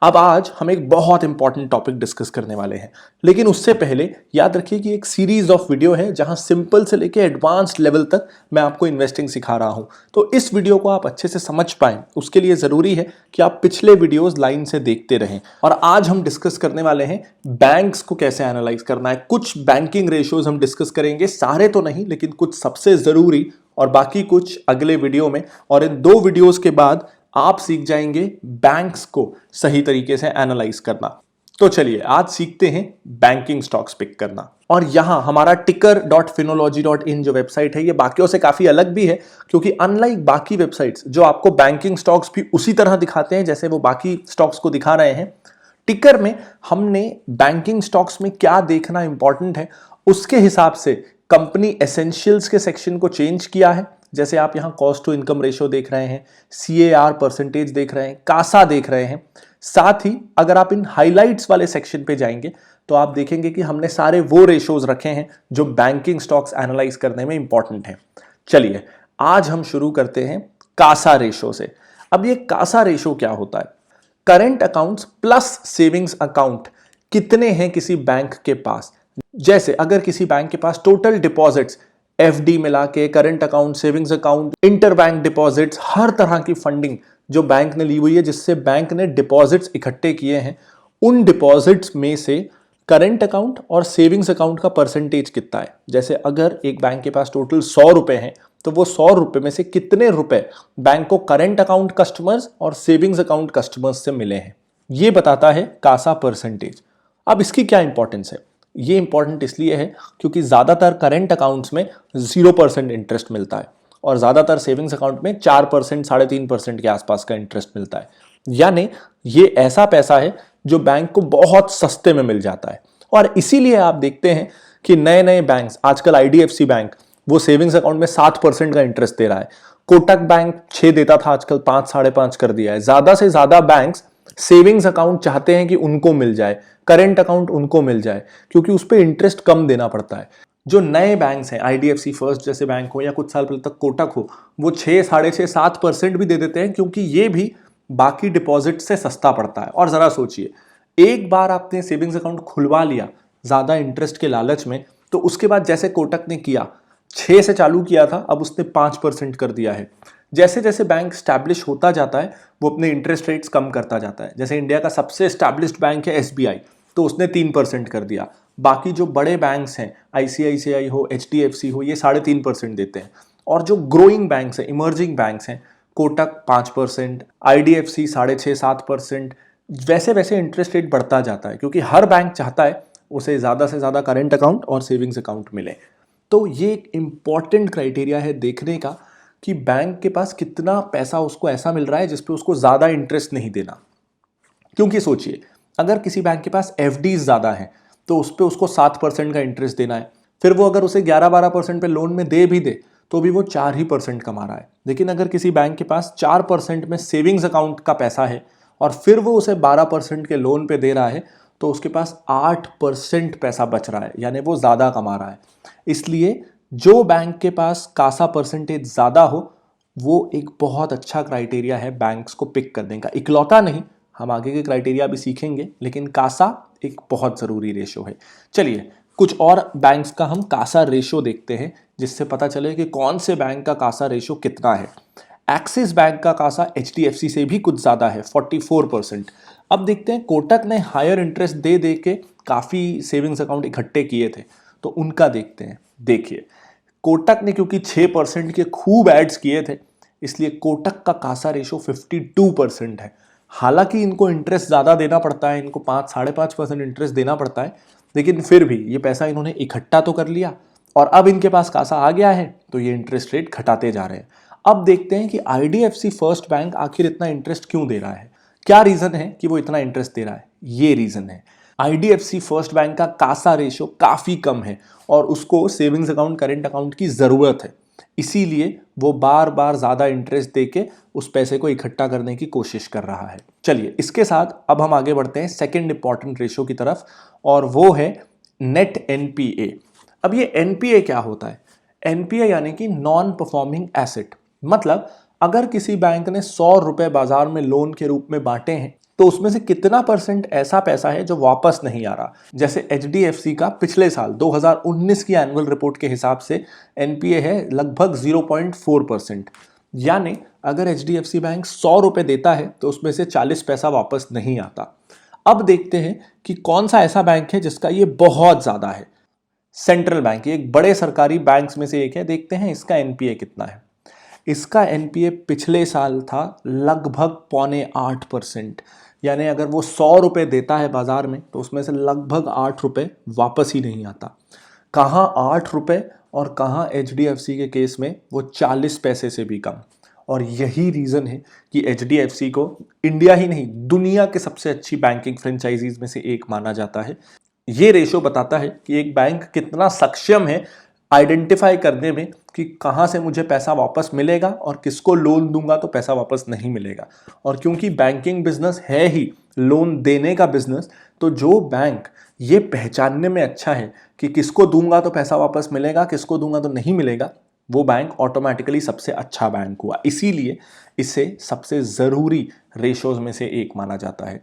अब आज हम एक बहुत इंपॉर्टेंट टॉपिक डिस्कस करने वाले हैं, लेकिन उससे पहले याद रखिए कि एक सीरीज ऑफ वीडियो है जहां सिंपल से लेके एडवांस्ड लेवल तक मैं आपको इन्वेस्टिंग सिखा रहा हूं। तो इस वीडियो को आप अच्छे से समझ पाएं, उसके लिए जरूरी है कि आप पिछले वीडियोस लाइन से देखते रहें। और आज हम डिस्कस करने वाले हैं बैंक्स को कैसे एनालाइज करना है। कुछ बैंकिंग रेशियोज हम डिस्कस करेंगे, सारे तो नहीं लेकिन कुछ सबसे जरूरी, और बाकी कुछ अगले वीडियो में। और इन दो वीडियोस के बाद आप सीख जाएंगे बैंक्स को सही तरीके से एनालाइज करना। तो चलिए आज सीखते हैं बैंकिंग स्टॉक्स पिक करना। और यहां हमारा ticker.finology.in जो वेबसाइट है, ये बाकियों से काफी अलग भी है, क्योंकि अनलाइक बाकी वेबसाइट्स जो आपको बैंकिंग स्टॉक्स भी उसी तरह दिखाते हैं जैसे वो बाकी स्टॉक्स को दिखा रहे हैं, टिकर में हमने बैंकिंग स्टॉक्स में क्या देखना इंपॉर्टेंट है उसके हिसाब से कंपनी एसेंशियल्स के सेक्शन को चेंज किया है। जैसे आप यहां कॉस्ट टू इनकम रेशियो देख रहे हैं, CAR परसेंटेज देख रहे हैं, कासा देख रहे हैं। साथ ही अगर आप इन हाइलाइट्स वाले सेक्शन पे जाएंगे तो आप देखेंगे कि हमने सारे वो रेशियोज रखे हैं जो बैंकिंग स्टॉक्स एनालाइज करने में इंपॉर्टेंट है। चलिए आज हम शुरू करते हैं कासा रेशियो से। अब ये कासा रेशियो क्या होता है? Current accounts plus savings account कितने हैं किसी बैंक के पास। जैसे अगर किसी बैंक के पास टोटल डिपॉजिट्स FD मिला के, current account, savings account, inter bank deposits, हर तरह की फंडिंग जो बैंक ने ली हुई है, जिससे बैंक ने डिपॉजिट्स इकट्ठे किए हैं, उन डिपॉजिट्स में से करंट अकाउंट और सेविंग्स अकाउंट का परसेंटेज कितना है। जैसे अगर एक बैंक के पास टोटल 100 रुपए हैं तो वो 100 रुपए में से कितने रुपए बैंक को करंट अकाउंट कस्टमर्स और सेविंग्स अकाउंट कस्टमर्स से मिले हैं, ये बताता है कासा परसेंटेज। अब इसकी क्या इंपॉर्टेंस है? ये इंपॉर्टेंट इसलिए है क्योंकि ज्यादातर करंट अकाउंट्स में 0% इंटरेस्ट मिलता है और ज्यादातर सेविंग्स अकाउंट में 4%, 3.5% के आसपास का इंटरेस्ट मिलता है। यानी ये ऐसा पैसा है जो बैंक को बहुत सस्ते में मिल जाता है। और इसीलिए आप देखते हैं कि नए नए बैंक्स, आजकल IDFC बैंक वो सेविंग्स अकाउंट में 7% का इंटरेस्ट दे रहा है। कोटक बैंक 6 देता था, आजकल 5, 5.5 कर दिया है। ज्यादा से ज्यादा बैंक्स सेविंग्स अकाउंट चाहते हैं कि उनको मिल जाए, करंट अकाउंट उनको मिल जाए, क्योंकि उस पर इंटरेस्ट कम देना पड़ता है। जो नए बैंक्स हैं, IDFC फर्स्ट जैसे बैंक हो या कुछ साल पहले तक कोटक हो, वो 6, 6.5, 7% भी दे देते हैं, क्योंकि ये भी बाकी डिपॉजिट से सस्ता पड़ता है। और जरा सोचिए, एक बार आपने सेविंग्स अकाउंट खुलवा लिया ज्यादा इंटरेस्ट के लालच में, तो उसके बाद जैसे कोटक ने किया, 6 से चालू किया था, अब उसने 5% कर दिया है। जैसे जैसे बैंक स्टैब्लिश होता जाता है वो अपने इंटरेस्ट रेट्स कम करता जाता है। जैसे इंडिया का सबसे स्टैब्लिश्ड बैंक है SBI, तो उसने 3% कर दिया। बाकी जो बड़े बैंक्स हैं, ICICI हो, HDFC हो, ये 3.5% देते हैं। और जो ग्रोइंग बैंक्स हैं, इमर्जिंग बैंक्स हैं, कोटक 5%, IDFC 6.5, 7%, वैसे वैसे इंटरेस्ट रेट बढ़ता जाता है, क्योंकि हर बैंक चाहता है उसे ज़्यादा से ज़्यादा करंट अकाउंट और सेविंग्स अकाउंट मिले। तो ये एक इंपॉर्टेंट क्राइटेरिया है देखने का कि बैंक के पास कितना पैसा उसको ऐसा मिल रहा है जिस पे उसको ज़्यादा इंटरेस्ट नहीं देना। क्योंकि सोचिए, अगर किसी बैंक के पास FDs ज़्यादा है तो उस पर उसको 7% का इंटरेस्ट देना है, फिर वो अगर उसे 11-12% पे लोन में दे भी दे तो भी वो 4% कमा रहा है। लेकिन अगर किसी बैंक के पास 4% में सेविंग्स अकाउंट का पैसा है और फिर वो उसे 12% के लोन पे दे रहा है, तो उसके पास 8% पैसा बच रहा है, यानी वो ज़्यादा कमा रहा है। इसलिए जो बैंक के पास कासा परसेंटेज ज़्यादा हो, वो एक बहुत अच्छा क्राइटेरिया है बैंक्स को पिक करने का। इकलौता नहीं, हम आगे के क्राइटेरिया भी सीखेंगे, लेकिन कासा एक बहुत ज़रूरी रेशो है। चलिए कुछ और बैंक्स का हम कासा रेशो देखते हैं, जिससे पता चले कि कौन से बैंक का कासा रेशो कितना है। एक्सिस बैंक का कासा HDFC से भी कुछ ज़्यादा है, 44%। अब देखते हैं, कोटक ने हायर इंटरेस्ट दे दे के काफ़ी सेविंग्स अकाउंट इकट्ठे किए थे, तो उनका देखते हैं। देखिए, कोटक ने क्योंकि 6% के खूब एड्स किए थे, इसलिए कोटक का कासा रेशो 52% है। हालांकि इनको इंटरेस्ट ज़्यादा देना पड़ता है, इनको 5, 5.5% इंटरेस्ट देना पड़ता है, लेकिन फिर भी ये पैसा इन्होंने इकट्ठा तो कर लिया और अब इनके पास कासा आ गया है, तो ये इंटरेस्ट रेट घटाते जा रहे हैं। अब देखते हैं कि IDFC फर्स्ट बैंक आखिर इतना इंटरेस्ट क्यों दे रहा है। क्या रीज़न है कि वो इतना इंटरेस्ट दे रहा है? ये रीज़न है, IDFC फर्स्ट बैंक का कासा रेशो काफ़ी कम है और उसको सेविंग्स अकाउंट, करंट अकाउंट की ज़रूरत है। इसीलिए वो बार बार ज़्यादा इंटरेस्ट देके उस पैसे को इकट्ठा करने की कोशिश कर रहा है। चलिए इसके साथ अब हम आगे बढ़ते हैं सेकेंड इंपॉर्टेंट रेशो की तरफ, और वो है नेट NPA। अब ये NPA क्या होता है? NPA यानी कि नॉन परफॉर्मिंग एसेट। मतलब अगर किसी बैंक ने 100 रुपए बाजार में लोन के रूप में बांटे हैं तो उसमें से कितना परसेंट ऐसा पैसा है जो वापस नहीं आ रहा। जैसे HDFC का पिछले साल 2019 की एनुअल रिपोर्ट के हिसाब से एनपीए है लगभग 0.4%। यानी अगर HDFC बैंक 100 रुपए देता है तो उसमें से 40 पैसा वापस नहीं आता। अब देखते हैं कि कौन सा ऐसा बैंक है जिसका ये बहुत ज्यादा है। सेंट्रल बैंक, एक बड़े सरकारी बैंक्स में से एक है। देखते हैं इसका एनपीए कितना है। इसका एनपीए पिछले साल था लगभग 0.8%। यानी अगर वो 100 रुपए देता है बाजार में तो उसमें से लगभग 8 रुपए वापस ही नहीं आता। कहाँ 8 रुपए और कहाँ HDFC के केस में वो 40 पैसे से भी कम। और यही रीज़न है कि HDFC को इंडिया ही नहीं दुनिया के सबसे अच्छी बैंकिंग फ्रेंचाइजीज में से एक माना जाता है। ये रेशो बताता है कि एक बैंक कितना सक्षम है आइडेंटिफाई करने में कि कहाँ से मुझे पैसा वापस मिलेगा और किसको लोन दूंगा तो पैसा वापस नहीं मिलेगा। और क्योंकि बैंकिंग बिजनेस है ही लोन देने का बिजनेस, तो जो बैंक ये पहचानने में अच्छा है कि किसको दूंगा तो पैसा वापस मिलेगा, किसको दूंगा तो नहीं मिलेगा, वो बैंक ऑटोमेटिकली सबसे अच्छा बैंक हुआ। इसीलिए इसे सबसे ज़रूरी रेशोज में से एक माना जाता है।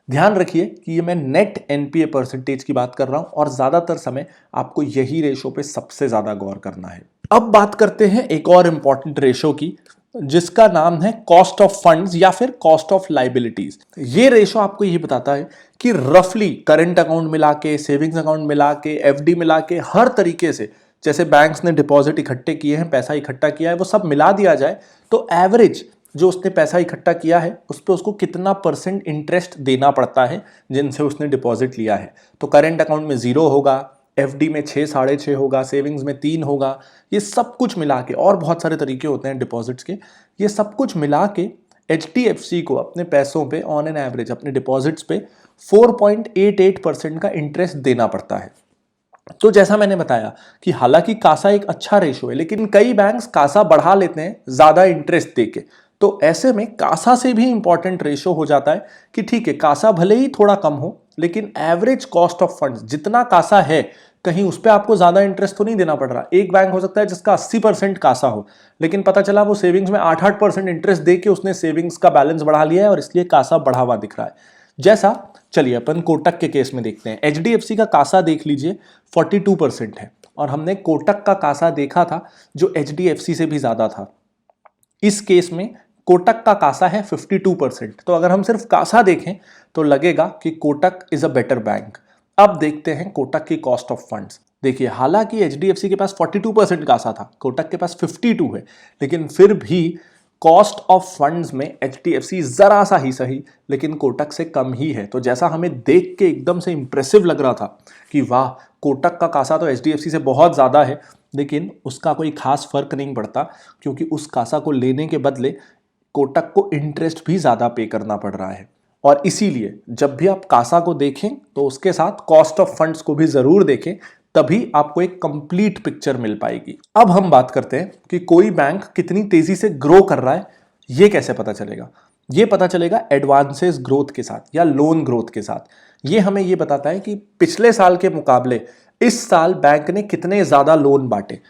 ध्यान रखिए कि ये मैं नेट एनपीए परसेंटेज की बात कर रहा हूं और ज्यादातर समय आपको यही रेशो पे सबसे ज्यादा गौर करना है। अब बात करते हैं एक और इंपॉर्टेंट रेशो की जिसका नाम है कॉस्ट ऑफ फंड्स या फिर कॉस्ट ऑफ लाइबिलिटीज। ये रेशो आपको ये बताता है कि रफली करंट अकाउंट मिला के, सेविंग्स अकाउंट मिला के, एफडी मिला के, हर तरीके से जैसे बैंक्स ने डिपॉजिट इकट्ठे किए हैं, पैसा इकट्ठा किया है, वो सब मिला दिया जाए तो एवरेज जो उसने पैसा इकट्ठा किया है उस पर उसको कितना परसेंट इंटरेस्ट देना पड़ता है जिनसे उसने डिपॉजिट लिया है। तो करंट अकाउंट में 0 होगा, एफडी में 6, 6.5 होगा, सेविंग्स में 3 होगा। ये सब कुछ मिला के, और बहुत सारे तरीके होते हैं डिपॉजिट्स के, ये सब कुछ मिला के HDFC को अपने पैसों पे ऑन एन एवरेज अपने डिपॉजिट्स पे 4.88% का इंटरेस्ट देना पड़ता है। तो जैसा मैंने बताया कि हालांकि कासा एक अच्छा रेशो है, लेकिन कई बैंक्स कासा बढ़ा लेते हैं ज्यादा इंटरेस्ट देके। तो ऐसे में कासा से भी इंपॉर्टेंट रेशो हो जाता है कि ठीक है, कासा भले ही थोड़ा कम हो लेकिन एवरेज कॉस्ट ऑफ फंड्स जितना कासा है कहीं उस पर आपको ज्यादा इंटरेस्ट तो नहीं देना पड़ रहा। एक बैंक हो सकता है जिसका 80% कासा हो, लेकिन पता चला वो सेविंग्स में 8% इंटरेस्ट दे के उसने सेविंग्स का बैलेंस बढ़ा लिया है और इसलिए कासा बढ़ा हुआ दिख रहा है। जैसा चलिए अपन कोटक के केस में देखते हैं। HDFC का कासा देख लीजिए 42% है और हमने कोटक का कासा देखा था जो HDFC से भी ज्यादा था। इस केस में कोटक का कासा है 52%। तो अगर हम सिर्फ कासा देखें तो लगेगा कि Kotak is a better bank. अब देखते हैं कोटक की कॉस्ट ऑफ फंड्स। देखिए, हालांकि HDFC के पास 42% कासा था, कोटक के पास 52 है, लेकिन फिर भी कॉस्ट ऑफ फंड्स में HDFC जरा सा ही सही लेकिन कोटक से कम ही है। तो जैसा हमें देख के एकदम से इंप्रेसिव लग रहा था कि वाह, कोटक का कासा तो HDFC से बहुत ज़्यादा है, लेकिन उसका कोई खास फर्क नहीं पड़ता क्योंकि उस कासा को लेने के बदले कोटक को इंटरेस्ट भी ज़्यादा पे करना पड़ रहा है। और इसीलिए जब भी आप कासा को देखें तो उसके साथ कॉस्ट ऑफ फंड्स को भी ज़रूर देखें, तभी आपको एक कंप्लीट पिक्चर मिल पाएगी। अब हम बात करते हैं कि कोई बैंक कितनी तेजी से ग्रो कर रहा है। ये कैसे पता चलेगा? ये पता चलेगा एडवांसेस ग्रोथ के साथ या लोन ग्रोथ के साथ। ये हमें ये बताता है कि पिछले साल के मुकाबले इस साल बैंक ने कितने ज्यादा लोन बांटे।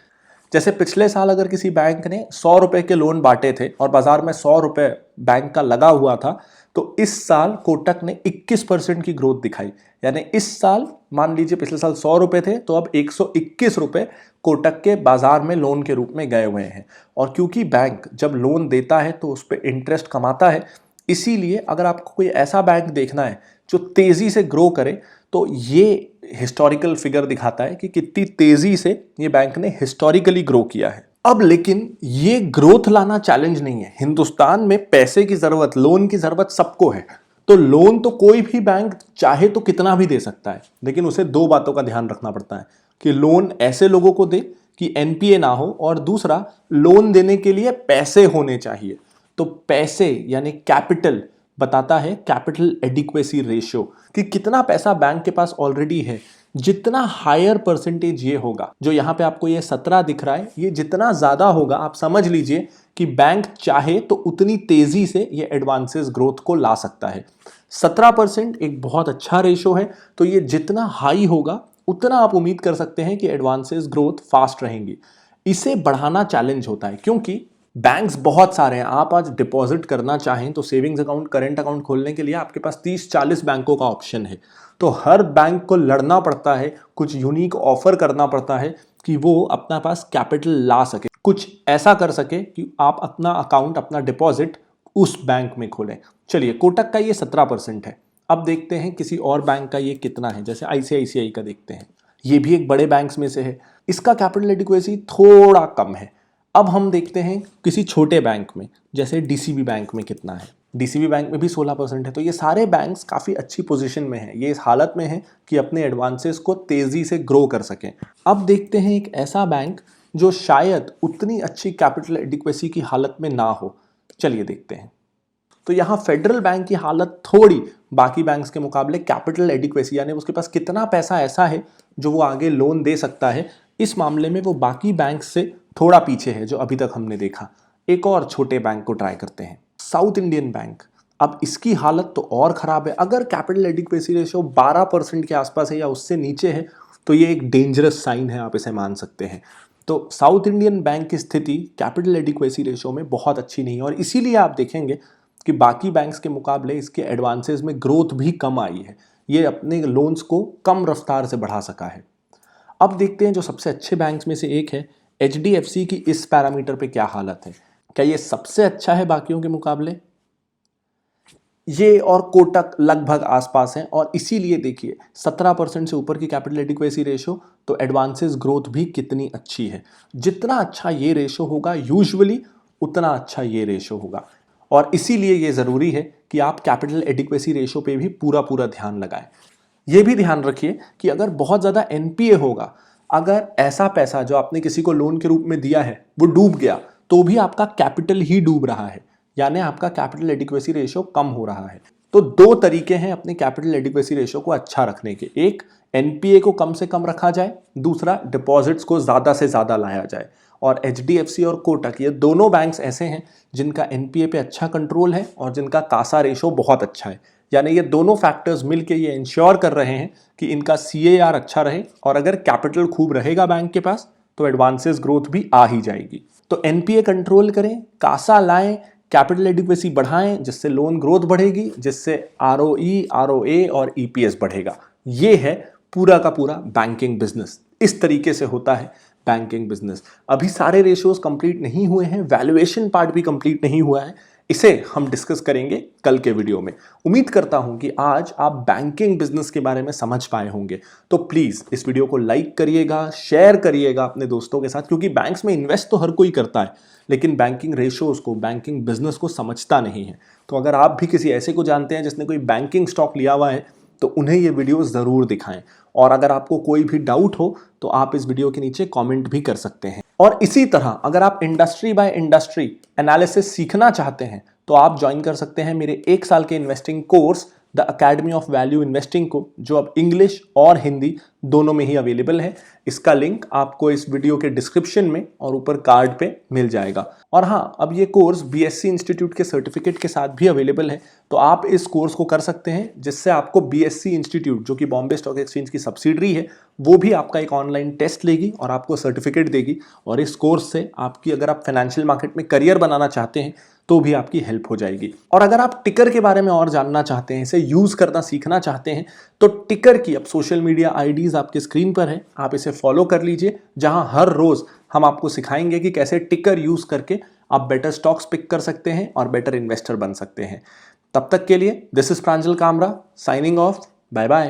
जैसे पिछले साल अगर किसी बैंक ने 100 रुपए के लोन बांटे थे और बाजार में 100 रुपए बैंक का लगा हुआ था, तो इस साल कोटक ने 21% की ग्रोथ दिखाई। यानी इस साल मान लीजिए पिछले साल 100 रुपए थे तो अब 121 रुपए कोटक के बाजार में लोन के रूप में गए हुए हैं। और क्योंकि बैंक जब लोन देता है तो उस पर इंटरेस्ट कमाता है, इसीलिए अगर आपको कोई ऐसा बैंक देखना है जो तेजी से ग्रो करे तो ये हिस्टोरिकल फिगर दिखाता है कि कितनी तेजी से ये बैंक ने हिस्टोरिकली ग्रो किया है। अब लेकिन ये ग्रोथ लाना चैलेंज नहीं है। हिंदुस्तान में पैसे की जरूरत, लोन की जरूरत सबको है। तो लोन तो कोई भी बैंक चाहे तो कितना भी दे सकता है, लेकिन उसे 2 बातों का ध्यान रखना पड़ता है कि लोन ऐसे लोगों को दे कि एनपीए ना हो, और दूसरा लोन देने के लिए पैसे होने चाहिए। तो पैसे यानी कैपिटल बताता है कैपिटल एडिक्वेसी रेशियो कि कितना पैसा बैंक के पास ऑलरेडी है। जितना हायर परसेंटेज ये होगा, जो यहाँ पे आपको ये 17 दिख रहा है, ये जितना ज्यादा होगा आप समझ लीजिए कि बैंक चाहे तो उतनी तेजी से ये एडवांसेस ग्रोथ को ला सकता है। 17% एक बहुत अच्छा रेशो है। तो ये जितना हाई होगा उतना आप उम्मीद कर सकते हैं कि एडवांसेस ग्रोथ फास्ट रहेंगी। इसे बढ़ाना चैलेंज होता है क्योंकि बैंक्स बहुत सारे हैं। आप आज डिपॉजिट करना चाहें तो सेविंग्स अकाउंट, करेंट अकाउंट खोलने के लिए आपके पास 30-40 बैंकों का ऑप्शन है। तो हर बैंक को लड़ना पड़ता है, कुछ यूनिक ऑफर करना पड़ता है कि वो अपना पास कैपिटल ला सके, कुछ ऐसा कर सके कि आप अपना अकाउंट, अपना डिपॉजिट उस बैंक में खोलें। चलिए, कोटक का ये 17% है। अब देखते हैं किसी और बैंक का ये कितना है। जैसे आईसीआईसीआई का देखते हैं, ये भी एक बड़े बैंक्स में से है। इसका कैपिटल एडिक्वेसी थोड़ा कम है। अब हम देखते हैं किसी छोटे बैंक में, जैसे डीसीबी बैंक में कितना है। डीसीबी बैंक में भी 16% है। तो ये सारे बैंक्स काफ़ी अच्छी पोजीशन में हैं। ये इस हालत में है कि अपने एडवांसेस को तेज़ी से ग्रो कर सकें। अब देखते हैं एक ऐसा बैंक जो शायद उतनी अच्छी कैपिटल एडिक्वेसी की हालत में ना हो। चलिए देखते हैं। तो यहाँ फेडरल बैंक की हालत थोड़ी बाकी बैंक्स के मुकाबले कैपिटल एडिक्वेसी, यानी उसके पास कितना पैसा ऐसा है जो वो आगे लोन दे सकता है, इस मामले में वो बाकी बैंक से थोड़ा पीछे है जो अभी तक हमने देखा। एक और छोटे बैंक को ट्राई करते हैं, साउथ इंडियन बैंक। अब इसकी हालत तो और ख़राब है। अगर कैपिटल एडिक्वेसी रेशियो 12% के आसपास है या उससे नीचे है तो ये एक डेंजरस साइन है, आप इसे मान सकते हैं। तो साउथ इंडियन बैंक की स्थिति कैपिटल एडिक्वेसी रेशियो में बहुत अच्छी नहीं है और इसीलिए आप देखेंगे कि बाकी बैंक्स के मुकाबले इसके एडवांसेस में ग्रोथ भी कम आई है। ये अपने लोन्स को कम रफ्तार से बढ़ा सका है। अब देखते हैं जो सबसे अच्छे बैंक्स में से एक है एचडीएफसी की इस पैरामीटर पे क्या हालत है। क्या ये सबसे अच्छा है बाकियों के मुकाबले? ये और कोटक लगभग आसपास हैं और इसीलिए देखिए 17% से ऊपर की कैपिटल एडिक्वेसी रेशो, तो एडवांसेस ग्रोथ भी कितनी अच्छी है। जितना अच्छा ये रेशो होगा यूजुअली उतना अच्छा ये रेशो होगा और इसीलिए ये ज़रूरी है कि आप कैपिटल एडिक्वेसी रेशो पे भी पूरा ध्यान लगाएं। ये भी ध्यान रखिए कि अगर बहुत ज़्यादा एनपीए होगा, अगर ऐसा पैसा जो आपने किसी को लोन के रूप में दिया है वो डूब गया, तो भी आपका कैपिटल ही डूब रहा है, यानी आपका कैपिटल एडिक्वेसी रेशो कम हो रहा है। तो दो तरीके हैं अपने कैपिटल एडिक्वेसी रेशो को अच्छा रखने के। एक, एनपीए को कम से कम रखा जाए, दूसरा डिपॉजिट्स को ज़्यादा से ज़्यादा लाया जाए। और एचडीएफसी और कोटक, ये दोनों बैंक्स ऐसे हैं जिनका एनपीए पे अच्छा कंट्रोल है और जिनका कासा रेशो बहुत अच्छा है। यानी ये दोनों फैक्टर्स मिलके ये इंश्योर कर रहे हैं कि इनका सीएआर अच्छा रहे और अगर कैपिटल खूब रहेगा बैंक के पास तो एडवांसेस ग्रोथ भी आ ही जाएगी। तो एनपीए कंट्रोल करें, कासा लाएं, कैपिटल एडिक्वेसी बढ़ाएं, जिससे लोन ग्रोथ बढ़ेगी, जिससे आरओई, आरओए और ईपीएस बढ़ेगा। ये है पूरा का पूरा बैंकिंग बिजनेस। इस तरीके से होता है बैंकिंग बिजनेस। अभी सारे रेशियोज कंप्लीट नहीं हुए हैं, वैल्यूएशन पार्ट भी कंप्लीट नहीं हुआ है, इसे हम डिस्कस करेंगे कल के वीडियो में। उम्मीद करता हूं कि आज आप बैंकिंग बिजनेस के बारे में समझ पाए होंगे। तो प्लीज इस वीडियो को लाइक करिएगा, शेयर करिएगा अपने दोस्तों के साथ, क्योंकि बैंक्स में इन्वेस्ट तो हर कोई करता है लेकिन बैंकिंग रेशियोज को, बैंकिंग बिजनेस को समझता नहीं है। तो अगर आप भी किसी ऐसे को जानते हैं जिसने कोई बैंकिंग स्टॉक लिया हुआ है तो उन्हें ये वीडियो ज़रूर दिखाएं। और अगर आपको कोई भी डाउट हो तो आप इस वीडियो के नीचे कमेंट भी कर सकते हैं। और इसी तरह अगर आप इंडस्ट्री बाय इंडस्ट्री एनालिसिस सीखना चाहते हैं तो आप ज्वाइन कर सकते हैं मेरे 1 साल के investing course the academy of value investing को, जो अब इंग्लिश और हिंदी दोनों में ही अवेलेबल है। इसका लिंक आपको इस वीडियो के डिस्क्रिप्शन में और ऊपर कार्ड पे मिल जाएगा। और हाँ, अब ये कोर्स बीएससी इंस्टीट्यूट के सर्टिफिकेट के साथ भी अवेलेबल है, तो आप इस कोर्स को कर सकते हैं, जिससे आपको बीएससी इंस्टीट्यूट, जो कि बॉम्बे स्टॉक एक्सचेंज की सब्सिडरी है, वो भी आपका एक ऑनलाइन टेस्ट लेगी और आपको सर्टिफिकेट देगी। और इस कोर्स से आपकी, अगर आप फाइनेंशियल मार्केट में करियर बनाना चाहते हैं तो भी आपकी हेल्प हो जाएगी। और अगर आप टिकर के बारे में और जानना चाहते हैं, इसे यूज करना सीखना चाहते हैं, तो टिकर की अब सोशल मीडिया आईडीज आपके स्क्रीन पर है, आप इसे फॉलो कर लीजिए, जहां हर रोज हम आपको सिखाएंगे कि कैसे टिकर यूज करके आप बेटर स्टॉक्स पिक कर सकते हैं और बेटर इन्वेस्टर बन सकते हैं। तब तक के लिए this is Pranjal Kamra signing off. Bye bye.